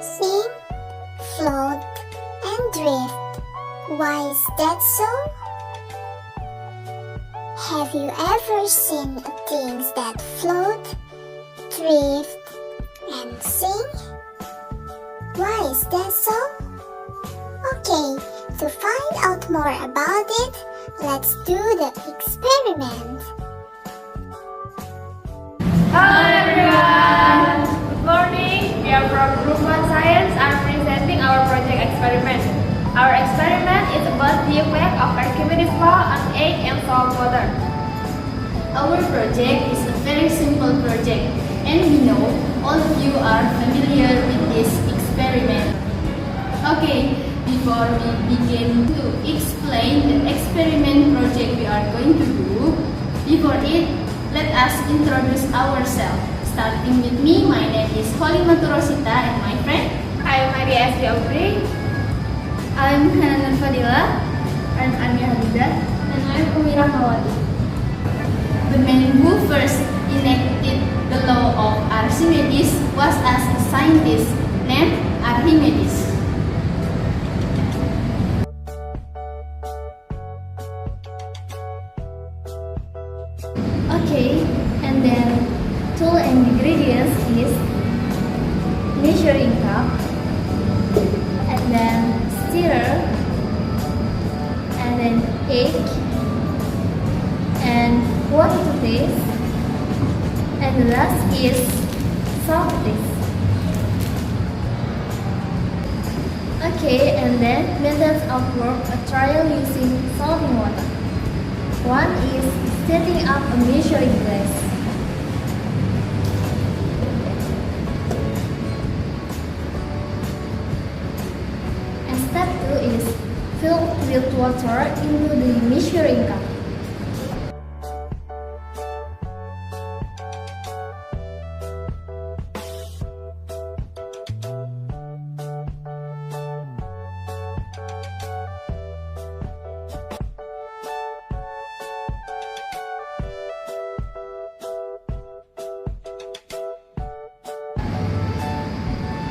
sink, float, and drift. Why is that so? Have you ever seen things that float, drift, and sink? Why is that so? Okay, to find out more about it, let's do the experiment. Hello everyone! Good morning! We are from Group 1 Science are presenting our project experiment. Our experiment is about the effect of Archimedes law on egg and salt water. Our project is a very simple project, and we know all of you are familiar with this experiment. Okay, before we begin to explain the experiment project we are going to do, before it, let us introduce ourselves. Starting with me, my name is Kholimatu Rosita, and my friend, I am Asri Audrey. I'm Hana Nur Fadilah, And I'm Hamidah. and I'm Rahmawati. The man who first enacted the law of Archimedes was a scientist named Archimedes. Okay, and then tool and ingredients is measuring cup, and then stirrer, and then egg, and water to taste, and the last is salt taste. Okay, and then methods of work, a trial using salt in water. One is setting up a measuring glass. And step 2 is fill with water into the measuring cup.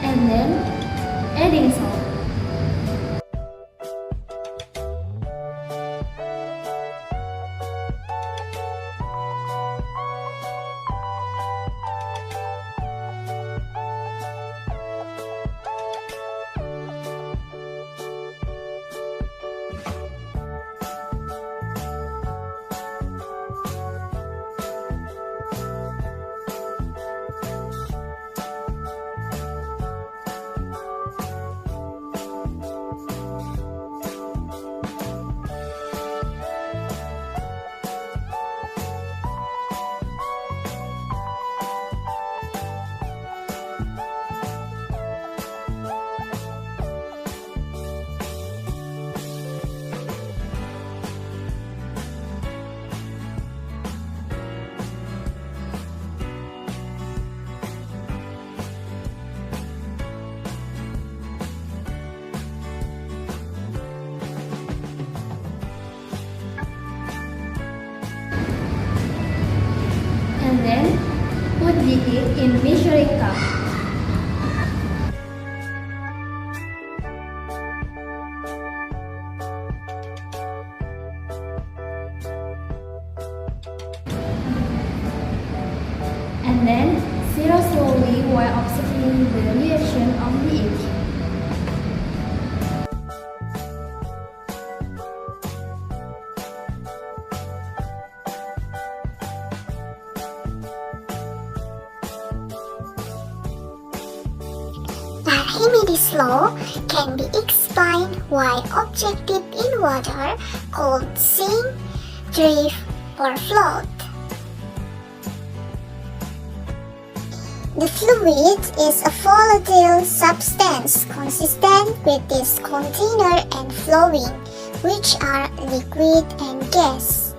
And then adding salt. And then put the egg in measuring cup. And then stir slowly while observing the reaction of the egg. Archimedes' law can be explained while object dipped in water called sink, drift, or float. The fluid is a volatile substance consistent with this container and flowing, which are liquid and gas.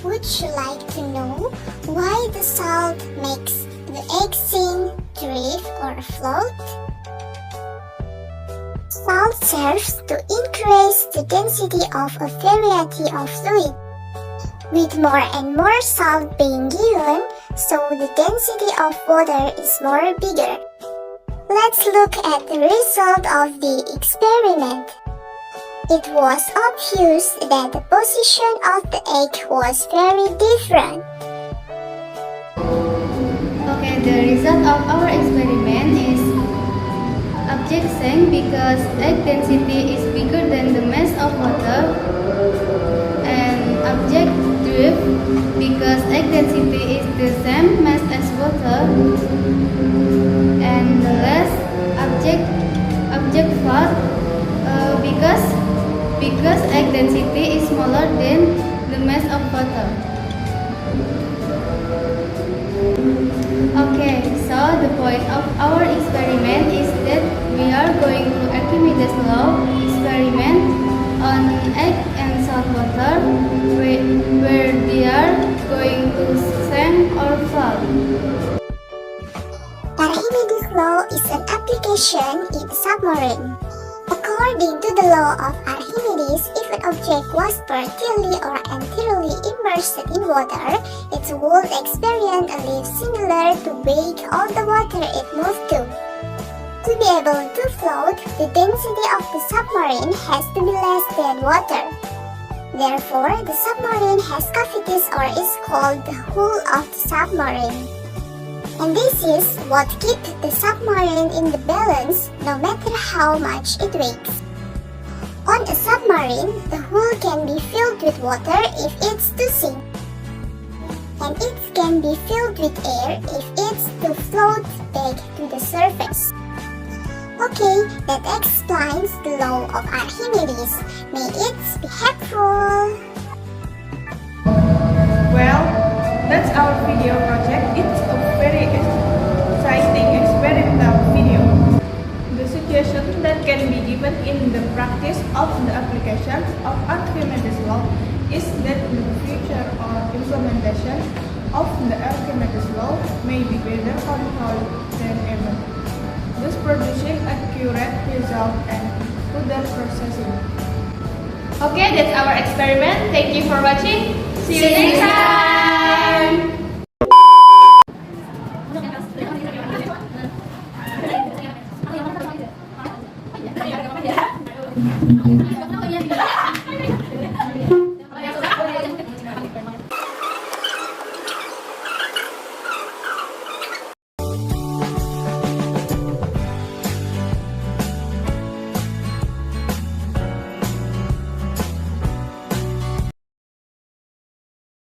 Would you like to know why the salt makes the egg sink, drift, or float? Salt serves to increase the density of a variety of fluid. With more and more salt being given, so the density of water is more bigger. Let's look at the result of the experiment. It was obvious that the position of the egg was very different. Okay, the result of our experiment is object sank because egg density is bigger than the mass of water, and object drift because egg density is the same mass as water, and the last object fall because egg density is smaller than the mass of water. Okay, so the point of our experiment is that we are going to Archimedes law experiment on egg and salt water where they are going to sink or fall. Archimedes law is an application in a submarine. According to the law of Archimedes, if an object was partially or entirely immersed in water, it would experience a lift similar to weight of the water it moved to. To be able to float, the density of the submarine has to be less than water. Therefore, the submarine has cavities or is called the hull of the submarine. And this is what keeps the submarine in the balance no matter how much it weighs. On a submarine, the hull can be filled with water if it's to sink, and it can be filled with air if it's to float back to the surface. Okay, that explains the law of Archimedes. May it be helpful. Well, that's our video project. It's a very exciting experimental video. The suggestion that can be given in the practice of the application of Archimedes law is that the future or implementation of the Archimedes law may be better controlled than ever, thus producing accurate result and further processing. Okay, that's our experiment. Thank you for watching. See you next time.